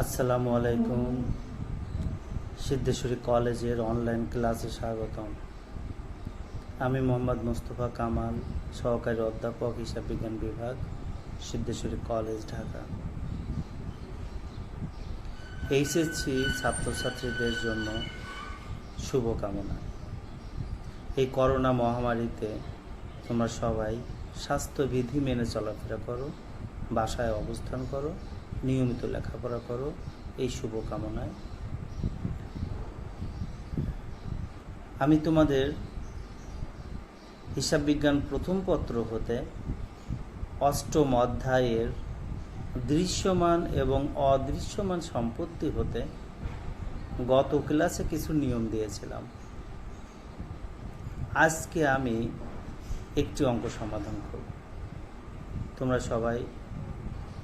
আসসালামু আলাইকুম। সিদ্ধেশ্বরী কলেজের অনলাইন ক্লাসে স্বাগতম। আমি মোহাম্মদ মোস্তফা কামাল, সহকারী অধ্যাপক, হিসাব বিজ্ঞান বিভাগ, সিদ্ধেশ্বরী কলেজ, ঢাকা। এইচএসসি ছাত্রছাত্রীদের জন্য শুভকামনা। এই করোনা মহামারীতে তোমরা সবাই স্বাস্থ্যবিধি মেনে চলাফেরা করো, বাসায় অবস্থান করো, নিয়মিত লেখাপড়া করো, এই শুভকামনায় আমি তোমাদের হিসাব বিজ্ঞান প্রথম পত্র হতে অষ্টম অধ্যায়ের দৃশ্যমান এবং অদৃশ্যমান সম্পত্তি হতে গত ক্লাসে কিছু নিয়ম দিয়েছিলাম। আজকে আমি একটি অঙ্ক সমাধান করব। তোমরা সবাই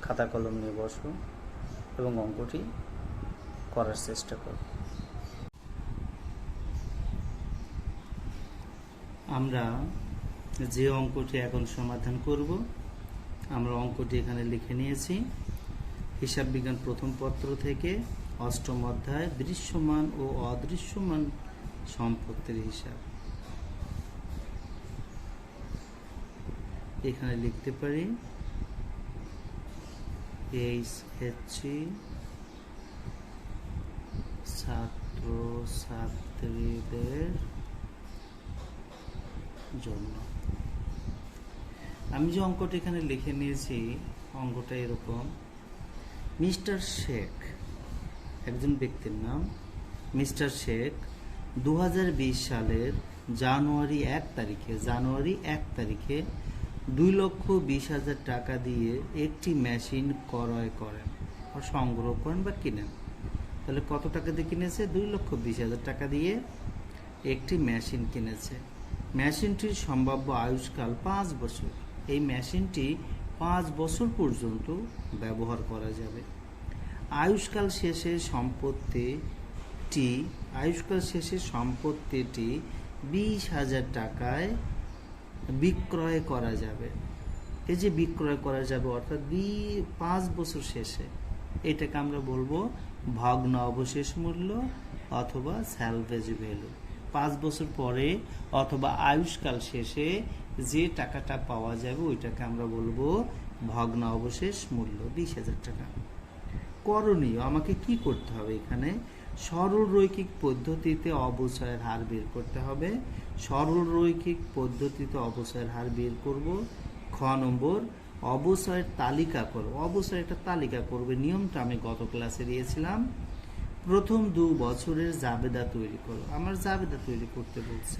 খাতা কলম নিয়ে বসো এবং অঙ্কটি করার চেষ্টা করো। আমরা যে অঙ্কটি এখন সমাধান করব, আমরা অঙ্কটি এখানে লিখে নিয়েছি। হিসাব বিজ্ঞান প্রথম পত্র থেকে অষ্টম অধ্যায় দৃশ্যমান ও অদৃশ্যমান সম্পত্তির হিসাব। এখানে লিখতে পারি এইচএসসি ছাত্র ছাত্রীদের জন্য। আমি যে অঙ্কটা এখানে লিখে নিয়েছি, অঙ্কটা এরকম। মিস্টার শেখ, একজন ব্যক্তির নাম মিস্টার শেখ 2020 সালের জানুয়ারি 1 তারিখে 2,20,000 টাকা দিয়ে একটি মেশিন ক্রয় করেন বা সংগ্রহ করেন বা কিনেন। তাহলে কত টাকা দিয়ে কিনেছে? 2,20,000 টাকা দিয়ে একটি মেশিন কিনেছে। মেশিনটির সম্ভাব্য আয়ুষ্কাল 5 বছর। এই মেশিনটি 5 বছর পর্যন্ত ব্যবহার করা যাবে। আয়ুষ্কাল শেষে সম্পত্তিটি 20,000 টাকায় বিক্রয় করা যাবে। এই যে বিক্রয় করা যাবে অর্থাৎ 5 বছর শেষে, এটাকে আমরা বলবো ভগ্ন অবশেষ মূল্য অথবা স্যালভেজ ভ্যালু। 5 বছর পরে অথবা আয়ুষ্কাল শেষে যে টাকাটা পাওয়া যাবে ওইটাকে আমরা বলবো ভগ্ন অবশেষ মূল্য, 20,000 টাকা। করণীয়, আমাকে কি করতে হবে? এখানে সরল রৈখিক পদ্ধতিতে অবচয়ের হার বের করতে হবে। সরল রৈখিক পদ্ধতিতে অবচয়ের হার বের করব। খ নম্বর, অবচয়ের তালিকা করব। অবচয়ের একটা তালিকা করবে। নিয়মটা আমি গত ক্লাসে দিয়েছিলাম। প্রথম 2 বছরের জাবেদা তৈরি করো। আমার জাবেদা তৈরি করতে বলছে,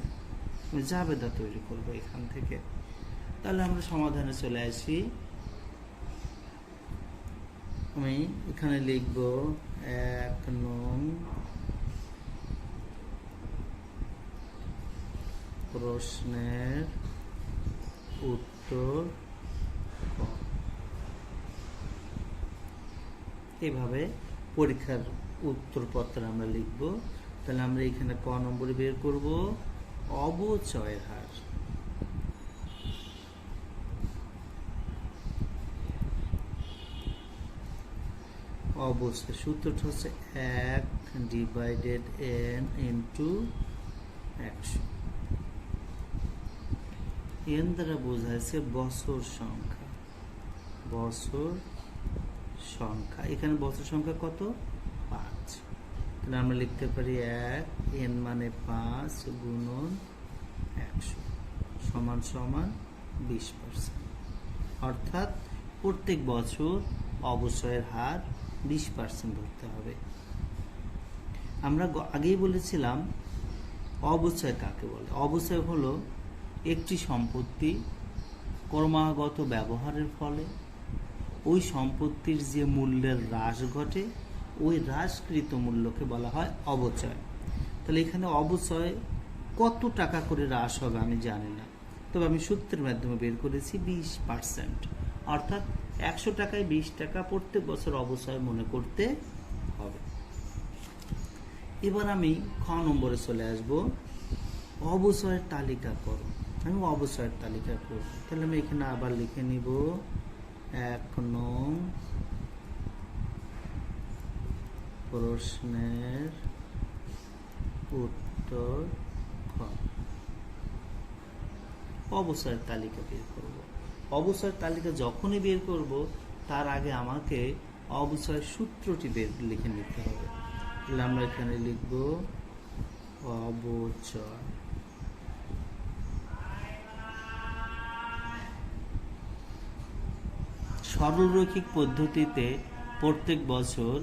আমি জাবেদা তৈরি করব এখান থেকে। তাহলে আমরা সমাধানে চলে আসি। আমি এখানে লিখব 1 নং প্রশ্নের উত্তর। এভাবে পরীক্ষার উত্তরপত্র আমরা লিখব। তাহলে আমরা এখানে ক নম্বরে বের করব অবচয়ের হার। অবশ্যই সূত্রটা হচ্ছে 1/n × 100। n দ্বারা বোঝাচ্ছে বছর সংখ্যা। এখানে বছর সংখ্যা কত? 5। তাহলে আমরা লিখতে পারি 1 n মানে 5 গুণন 100 সমান 20%। অর্থাৎ প্রত্যেক বছর অবচয়ের হার 20% ধরতে হবে। আমরা আগেই বলেছিলাম অবচয় কাকে বলে। অবচয় হলো একটি সম্পত্তি ক্রমাগত ব্যবহারের ফলে ওই সম্পত্তির যে মূল্যের হ্রাস ঘটে, ওই হ্রাসকৃত মূল্যকে বলা হয় অবচয়। তাহলে এখানে অবচয় কত টাকা করে হ্রাস হবে আমি জানি না, তবে আমি সূত্রের মাধ্যমে বের করেছি 20%। অর্থাৎ 100 টাকায় 20 টাকা প্রত্যেক বছর অবচয় মনে করতে হবে। এবার আমি খ নম্বরে চলে আসব। অবচয়ের তালিকা করো। আমি অবচয়ের তালিকা করব। তাহলে আমি এখানে আবার লিখে নিব 1 নং প্রশ্নের উত্তর খ। অবসরের তালিকা বের করব। অবসরের তালিকা যখনই বের করব তার আগে আমাকে অবসরের সূত্রটি লিখে নিতে হবে। তাহলে আমরা এখানে লিখব অবচয়। সরলরৈখিক পদ্ধতিতে প্রত্যেক বছর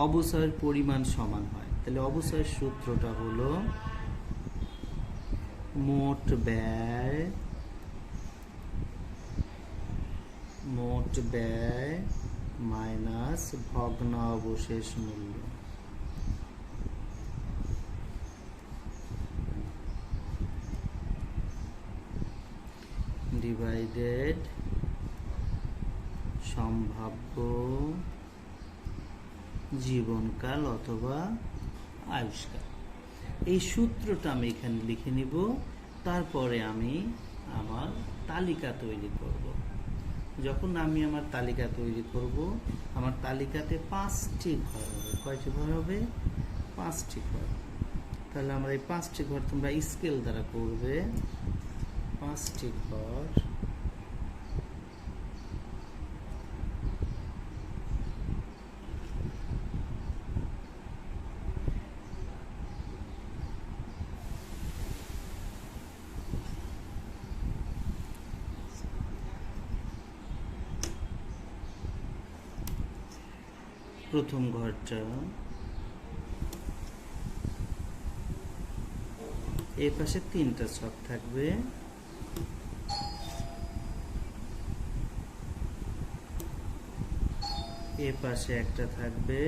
অবসরের পরিমাণ সমান হয়। তাহলে অবসরের সূত্রটা হলো মোট ব্যয় মাইনাস ভগ্নাবশেষ মূল্য। ডিভাইডেড সম্ভাব্য জীবনকাল অথবা আয়ুষ্কাল। এই সূত্রটা আমি এখানে লিখে নিব। তারপরে আমি আমার তালিকা তৈরি করব। যখন আমি আমার তালিকা তৈরি করব, আমার তালিকাতে 5টি ঘর হবে। কয়টি ঘর হবে? 5টি ঘর। তাহলে আমরা এই 5টি ঘর তোমরা স্কেল দ্বারা করবে। 5টি ঘর প্রথম ঘরটা এই পাশে 3টা ছক থাকবে, এ পাশে একটা থাকবে,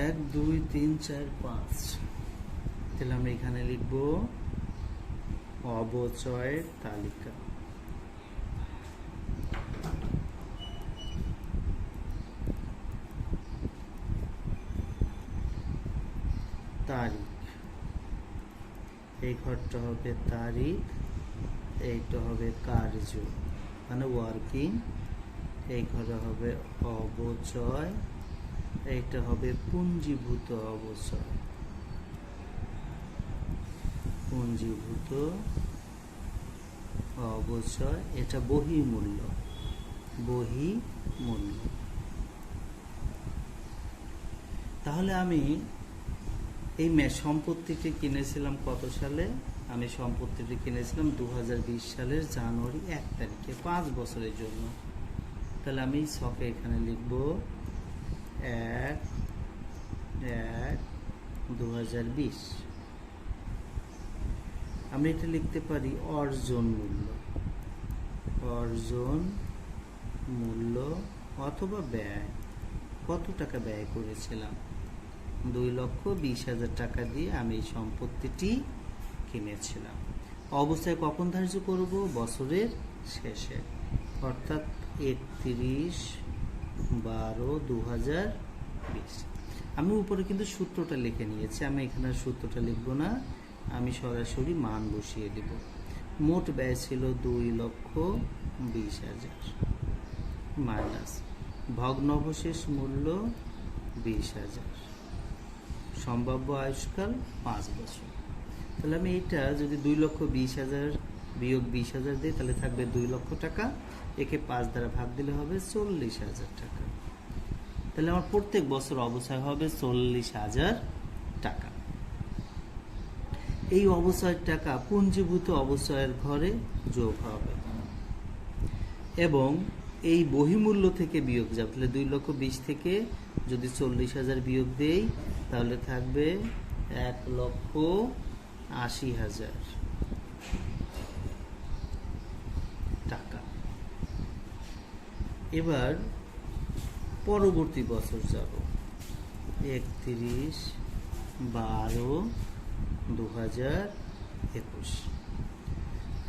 1 2 3 4 5। তাহলে আমরা এখানে লিখব অবচয়ের তালিকা। তারিখ, এই ঘরটা হবে তারিখ, এইটা হবে কার্য মানে ওয়ার্কিং, এই ঘরে হবে অবচয়, এইটা হবে পুঞ্জীভূত অবচয়। পুঞ্জীভূত অবচয়, এটা বহির্মূল্য। তাহলে আমি এই সম্পত্তিটি কিনেছিলাম কত সালে? আমি সম্পত্তিটি কিনেছিলাম 2020 সালের জানুয়ারি 1 তারিখে, 5 বছরের জন্য। তাহলে আমি ছকে এখানে লিখব 1/1/2020। আমি এটা লিখতে পারি অর্জন মূল্য অথবা ব্যয়। কত টাকা ব্যয় করেছিলাম? 2,20,000 টাকা দিয়ে আমি এই সম্পত্তিটি কিনেছিলাম। অবস্থায় কখন ধার্য করব? বছরের শেষে, অর্থাৎ 31/12/2020। আমি উপরে কিন্তু সূত্রটা লিখে নিয়েছি, আমি এখানে সূত্রটা লিখব না, আমি সরাসরি মান বসিয়ে দেব। মোট ব্যয় ছিল 2,20,000 মাইনাস ভগ্নাবশেষ মূল্য 20,000, সম্ভাব্য আয়ুষ্কাল 5 বছর। তাহলে আমি এটা যদি 2,20,000 বিয়োগ 20,000 দিই তাহলে থাকবে 2 লক্ষ টাকা। একে 5 দ্বারা ভাগ দিলে হবে 40,000 টাকা। তাহলে আমার প্রত্যেক বছর অবচয় হবে 40,000 টাকা। এই অবচয়ের টাকা পুঞ্জীভূত অবচয়ের ঘরে যোগ হবে এবং এই বহিমূল্য থেকে বিয়োগ যাবে। তাহলে 2,20,000 থেকে যদি 40,000 বিয়োগ দেই তাহলে থাকবে 1,80,000 টাকা। এবার পরবর্তী বছর যাব, 31/12/2021।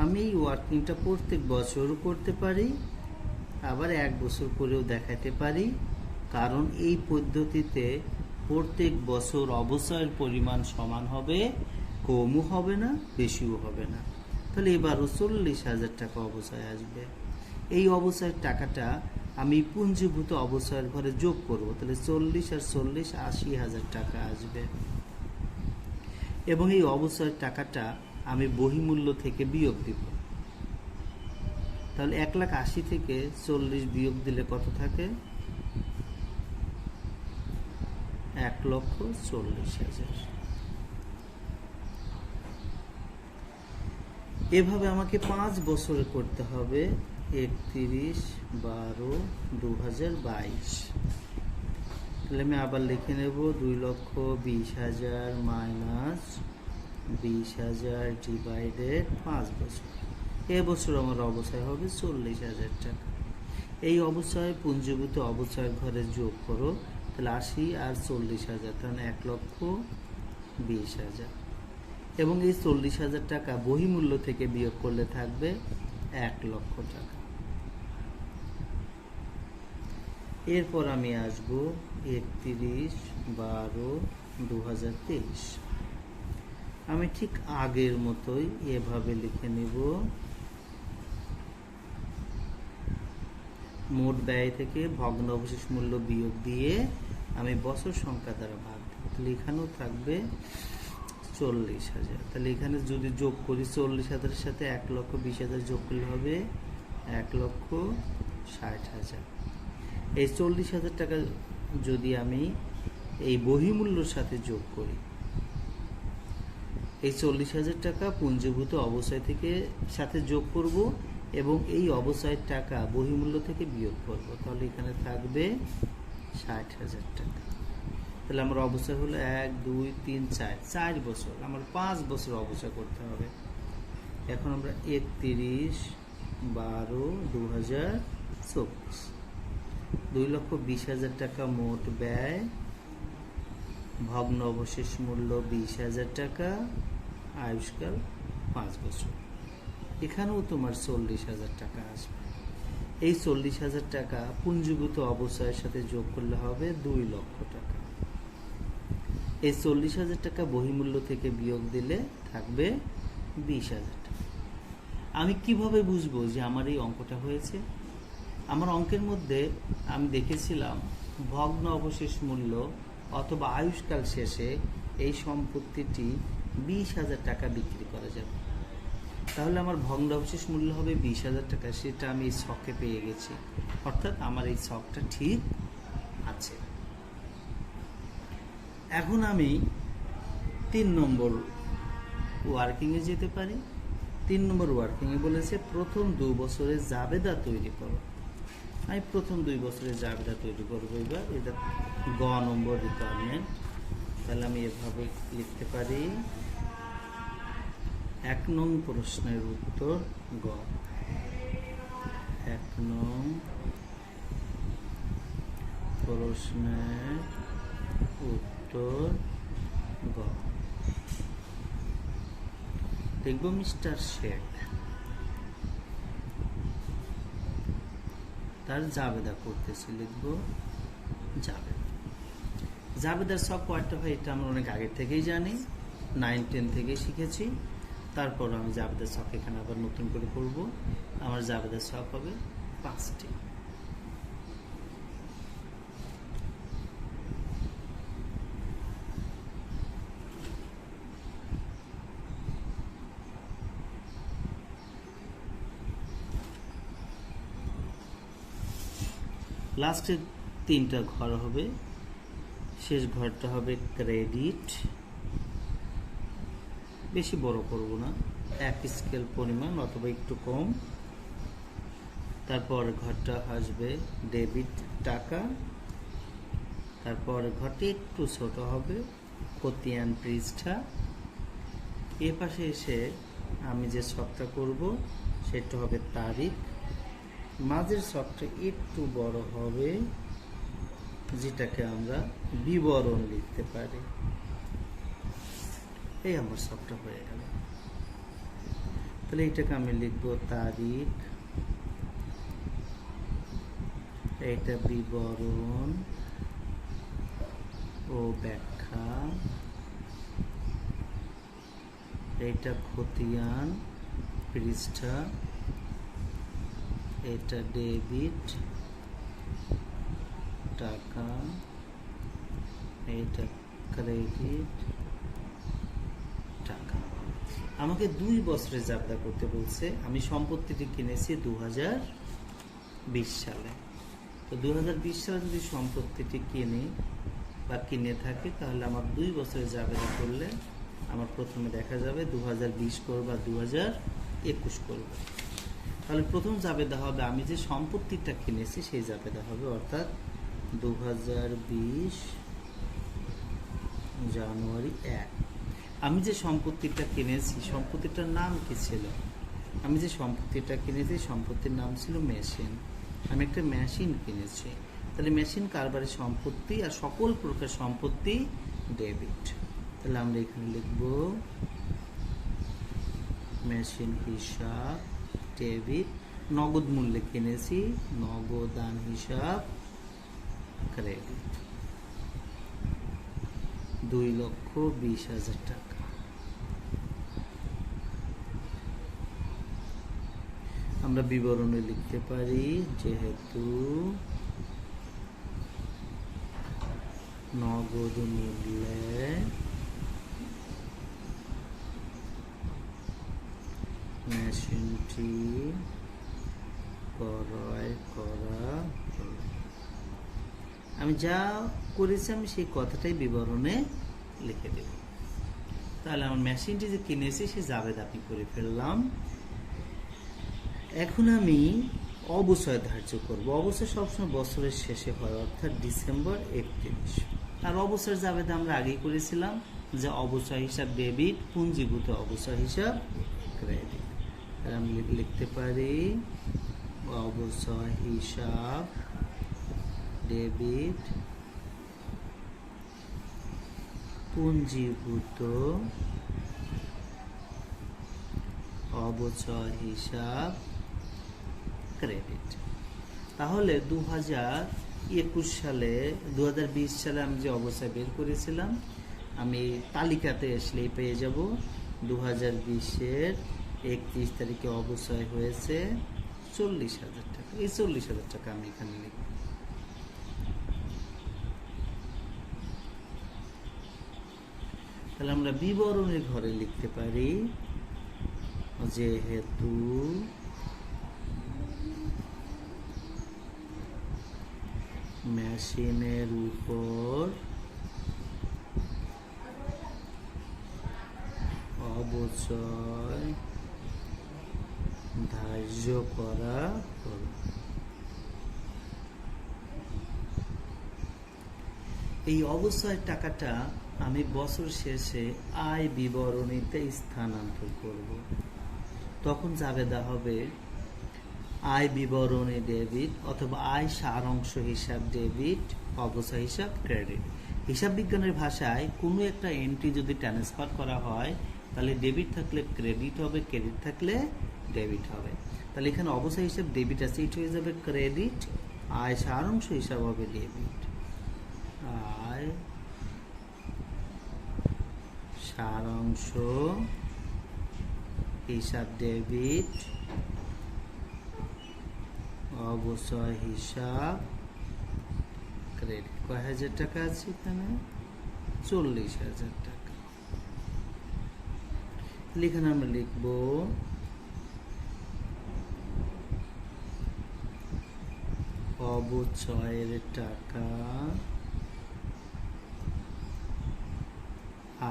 আমি এই ওয়ার্কিংটা প্রত্যেক বছর করতে পারি, আবার 1 বছর করেও দেখাতে পারি, কারণ এই পদ্ধতিতে প্রত্যেক বছর অবচয়ের পরিমাণ সমান হবে, কমও হবে না বেশিও হবে না। তাহলে এবারও 40,000 টাকা অবচয় আসবে। এই অবচয়ের টাকাটা আমি পুঞ্জীভূত অবসরের ঘরে যোগ করব, তাহলে 40 আর 40 80,000 টাকা আসবে। এবং এই অবসরের টাকাটা আমি বহিমূল্য থেকে বিয়োগ দিব। তাহলে 1,80,000 থেকে 40 বিয়োগ দিলে কত থাকে? 1,40,000। এভাবে আমাকে 5 বছরে করতে হবে। 31/12/2022। তাহলে আমি আবার লিখে নেব 2,20,000 মাইনাস 20,000 ডিভাইডেড 5 বছর। এবছর আমার অবচয় হবে 40,000 টাকা। এই অবচয় পুঞ্জীভূত অবচয়ের ঘরে যোগ করো, তাহলে 80 আর 40,000, তাহলে 1,20,000। এবং এই 40,000 টাকা বহিমূল্য থেকে বিয়োগ করলে থাকবে 1 লক্ষ টাকা। এরপর আমি আসব 31/12/2023। আমি ঠিক আগের মতোই এভাবে লিখে নিব, মোট ব্যয় থেকে ভগ্নাবশেষ মূল্য বিয়োগ দিয়ে আমি বছর সংখ্যা দ্বারা ভাগ দেব। তাহলে এখানেও থাকবে 40,000। তাহলে এখানে যদি যোগ করি 40,000 এর সাথে 1,20,000 যোগ করলে হবে 1,60,000। এই 40,000 টাকা যদি আমি এই বহিমূল্যর সাথে যোগ করি, এই 40,000 টাকা পুঞ্জীভূত অবচয় থেকে সাথে যোগ করব এবং এই অবচয়ের টাকা বহিমূল্য থেকে বিয়োগ করব, তাহলে এখানে থাকবে 60,000 টাকা। তাহলে আমার অবচয় হলো 1 2 3 4 বছর। আমার 5 বছর অবচয় করতে হবে। এখন আমরা 31/12/2024, 2,20,000 টাকা মোট ব্যয়, ভগ্ন অবশেষ মূল্য 20,000 টাকা, আয়ুষ্কাল 5 বছর। এখানেও তোমার 40,000 টাকা আসবে। এই 40,000 টাকা পুঞ্জীভূত অবচয়ের সাথে যোগ করলে হবে 2 লক্ষ টাকা। এই 40,000 টাকা বহিমূল্য থেকে বিয়োগ দিলে থাকবে 20,000 টাকা। আমি কিভাবে বুঝবো যে আমার এই অঙ্কটা হয়েছে? আমার অঙ্কের মধ্যে আমি দেখেছিলাম ভগ্ন অবশেষ মূল্য অথবা আয়ুষ্কাল শেষে এই সম্পত্তিটি 20,000 টাকা বিক্রি করা যাবে। তাহলে আমার ভগ্ন অবশেষ মূল্য হবে 20,000 টাকা। সেটা আমি এই ছকে পেয়ে গেছি, অর্থাৎ আমার এই ছকটা ঠিক আছে। এখন আমি 3 নম্বর ওয়ার্কিংয়ে যেতে পারি। 3 নম্বর ওয়ার্কিংয়ে বলেছে প্রথম 2 বছরের জাবেদা তৈরি করো। আমি প্রথম 2 বছরের জাবেদা তৈরি করবো। এবার এটা গ নম্বর রিকোয়ারমেন্ট। তাহলে আমি এভাবে লিখতে পারি, 1 নং প্রশ্নের উত্তর গ। 1 নং প্রশ্নের উত্তর গ। দেখব মিস্টার শেখ তার জাবেদা করতেছি, লিখব জাবেদা। জাবেদার সব কয়েকটা হয় এটা আমরা অনেক আগের থেকেই জানি, 9-10 থেকে শিখেছি। তারপর আমি জাবেদার ছক এখানে আবার নতুন করে করব। আমার জাবেদার ছক হবে 5টি। লাস্টের 3টা ঘর হবে, শেষ ঘরটা হবে ক্রেডিট। বেশি বড় করব না, 1 স্কেল পরিমাণ অথবা একটু কম। তারপর ঘরটা আসবে ডেবিট টাকা। তারপর ঘরটি একটু ছোট হবে, খতিয়ান পৃষ্ঠা। এ পাশে এসে আমি যে ছকটা করব সেটা হবে তারিখ। মাঝের ছকটা একটু বড় হবে, যেটাকে আমরা বিবরণ লিখতে পারি। এই আমার ছকটা হয়ে গেল। তাহলে এটাকে আমি লিখব তারিখ, এটা বিবরণ ও ব্যাখ্যা, এটা খতিয়ান পৃষ্ঠা, এটা ডেবিট টাকা, এটা ক্রেডিট টাকা। আমাকে 2 বছরের জাবেদা করতে বলছে। আমি সম্পত্তিটি কিনেছি 2020 সালে। তো 2020 সালে যদি সম্পত্তিটি কিনে থাকে, তাহলে আমার 2 বছরের জাবেদা করলে আমার প্রথমে দেখা যাবে 2020 করব বা 2021 করব। তাহলে প্রথম জাবেদা হবে আমি যে সম্পত্তিটা কিনেছি সেই জাবেদা হবে, অর্থাৎ 2020 জানুয়ারি 1। আমি যে সম্পত্তিটা কিনেছি সম্পত্তিটার নাম কি ছিল? আমি যে সম্পত্তিটা কিনেছি সম্পত্তির নাম ছিল মেশিন। আমি একটা মেশিন কিনেছি। তাহলে মেশিন কারবারি সম্পত্তি আর সকল প্রকার সম্পত্তি ডেবিট। তাহলে আমরা এখানে লিখব মেশিন হিসাব ডেবিট। নগদ মূল্যে কিনেছি, নগদান হিসাব ক্রেডিট 2,20,000 টাকা। আমরা বিবরণে লিখতে পারি যেহেতু নগদ মূল্যে মেশিনটি ক্রয় করা হলো। আমি যা করেছি আমি সেই কথাটাই বিবরণে লিখে দেব। তাহলে আমার মেশিনটি যে কিনেছি সে জাবেদা আমি করে ফেললাম। এখন আমি অবচয় ধার্য করব। অবচয় সবসময় বছরের শেষে হয়, অর্থাৎ ডিসেম্বর 31। আর অবচয়ের জাবেদা আমরা আগেই করেছিলাম যে অবচয় হিসাব ডেবিট, পুঞ্জীভূত অবচয় হিসাব ক্রেডিট। আর আমি লিখতে পারি অবচয় হিসাব ডেবিট, পুঞ্জীভূত অবচয় হিসাব ক্রেডিট। তাহলে 2020 সালে আমি যে অবচয় বের করেছিলাম, আমি তালিকাতে আসলেই পেয়ে যাব 2020-এর 31 তারিখে অবচয় হয়েছে 40,000 টাকা। এই 40,000 টাকা আমি এখানে লিখব। তাহলে আমরা বিবরণের ঘরে লিখতে পারি যেহেতু মেশিনের উপর অবচয় ধার্য করা হল। এই অবচয় টাকাটা আমি বছর শেষে আয় বিবরণীতে স্থানান্তর করব। তখন জাবেদা হবে আয় বিবরণী ডেবিট অথবা আয় সারাংশ হিসাব ডেবিট, অবচয় হিসাব ক্রেডিট। হিসাব বিজ্ঞানের ভাষায় কোনো একটা এন্ট্রি যদি ট্রান্সফার করা হয় তাহলে ডেবিট থাকলে ক্রেডিট হবে, ক্রেডিট থাকলে ডেবিট হবে। তাহলে এখানে অবচয় হিসাব ডেবিট আছে, এটা হয়ে যাবে ক্রেডিট। আয় সারাংশ হিসাব হবে ডেবিট, আয় সারাংশ হিসাব ডেবিট, অবচয় হিসাব ক্রেডিট। কয় হাজার টাকা আছে এখানে? 40,000 টাকা। এখানে আমরা লিখব অবচয়ের টাকা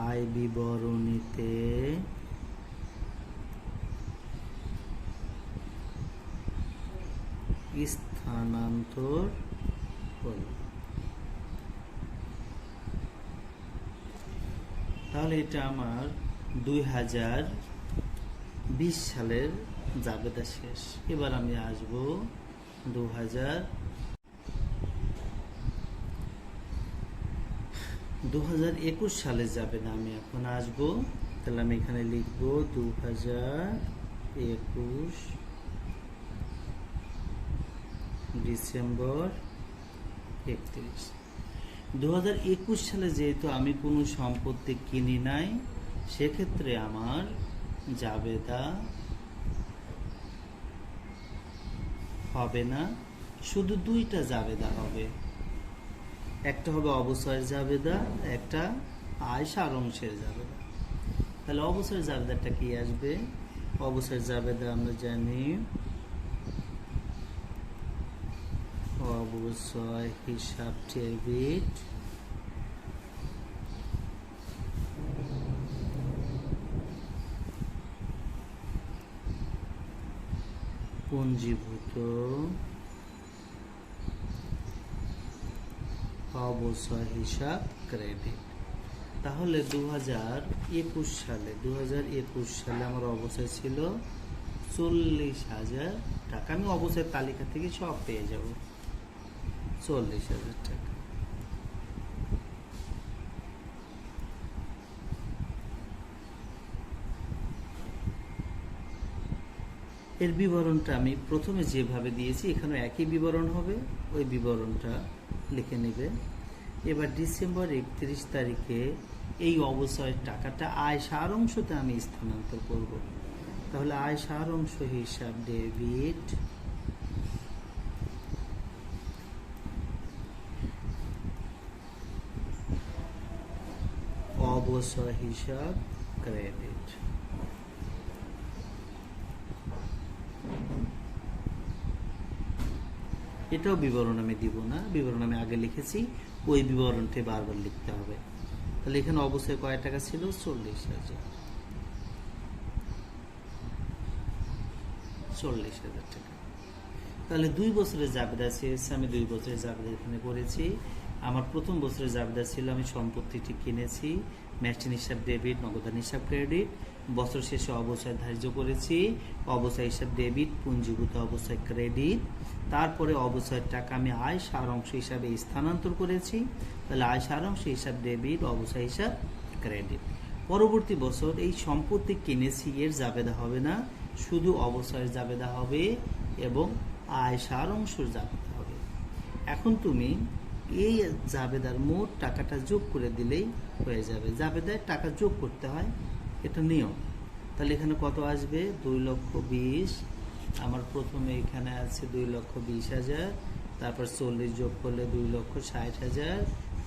আয় বিবরণীতে স্থানান্তর হল। তাহলে এটা আমার 2020 সালের জাবেদা শেষ। এবার আমি আসব 2021 সালে যাবে না, আমি এখন আসব। তাহলে আমি এখানে লিখব 2021 ডিসেম্বর 31। 2021 সালে যেহেতু আমি কোনো সম্পত্তি কিনি নাই, সেক্ষেত্রে আমার জাবেদা হবে না। শুধু দুইটা জাবেদা হবে, একটা হবে অবসরের জাবেদা, একটা আয় সারাংশের জাবেদা। তাহলে অবসরের জাবেদাটা কি আসবে? অবসরের জাবেদা আমরা জানি অবসর হিসাব ডেবিট পুঞ্জীভূত অবসর হিসাব ক্রেডিট। তাহলে 2021 সালে আমার অবসর ছিল 40,000 টাকা। আমি অবসর তালিকা থেকে সব পেয়ে যাব, 40,000 টাকা। এর বিবরণটা আমি প্রথমে যেভাবে দিয়েছি এখানে একই বিবরণ হবে, ওই বিবরণটা লিখে নেবে। এবার ডিসেম্বর 31 তারিখে এই অবসরের টাকাটা আয় সারাংশতে আমি স্থানান্তর করব। তাহলে আয় সারাংশ হিসাব ডেবিট অবসর হিসাব ক্রেডিট। এটাও বিবরণ আমি দিব না, বিবরণ আমি আগে লিখেছি, ওই বিবরণটি বারবার লিখতে হবে। তাহলে এখানে অবশ্যই কয় টাকা ছিল? 40,000 টাকা। তাহলে 2 বছরের জাবেদা চেয়েছে, আমি 2 বছরের জাবেদা এখানে করেছি। আমার প্রথম বছরের জাবেদা ছিল আমি সম্পত্তিটি কিনেছি, মেশিন হিসাব ডেবিট, নগদান হিসাব ক্রেডিট। বছর শেষে অবসর ধার্য করেছি, অবসর হিসাব ডেবিট, পুঞ্জীভূত অবসর ক্রেডিট। তারপরে অবসরের টাকা আমি আয় সারাংশ হিসাবে স্থানান্তর করেছি। তাহলে আয় সারাংশ হিসাব ডেবিট, অবসর হিসাব ক্রেডিট। পরবর্তী বছর এই সম্পত্তি কিনেছি এর জাবেদা হবে না, শুধু অবসরের জাবেদা হবে এবং আয় সারাংশের জাবেদা হবে। এখন তুমি এই জাবেদার মোট টাকাটা যোগ করে দিলেই হয়ে যাবে। জাবেদায় টাকা যোগ করতে হয়, এটা নিয়ম। তাহলে এখানে কত আসবে? 2,20,000। আমার প্রথমে এখানে আছে 2,20,000, তারপর 40 যোগ করলে 2,60,000,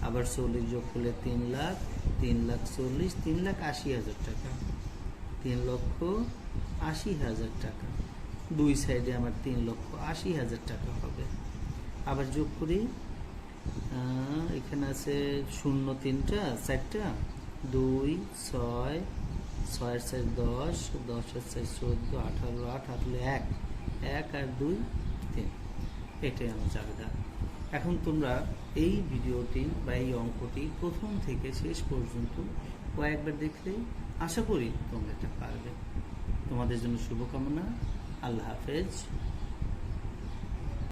আবার 40 যোগ করলে 3 লাখ, 3 লাখ 40, 3,80,000 টাকা, 3,80,000 টাকা। দুই সাইডে আমার 3,80,000 টাকা হবে। আবার যোগ করি, এখানে আছে 0 3টা 4টা, 2 6 6 4 10, 10 4 14, 18 8, 1 1 আর 2 3। এটাই আমার জাবেদা। এখন তোমরা এই ভিডিওটি বা এই অঙ্কটি প্রথম থেকে শেষ পর্যন্ত কয়েকবার দেখলে আশা করি তোমরা এটা পারবে। তোমাদের জন্য শুভকামনা। আল্লাহ হাফেজ।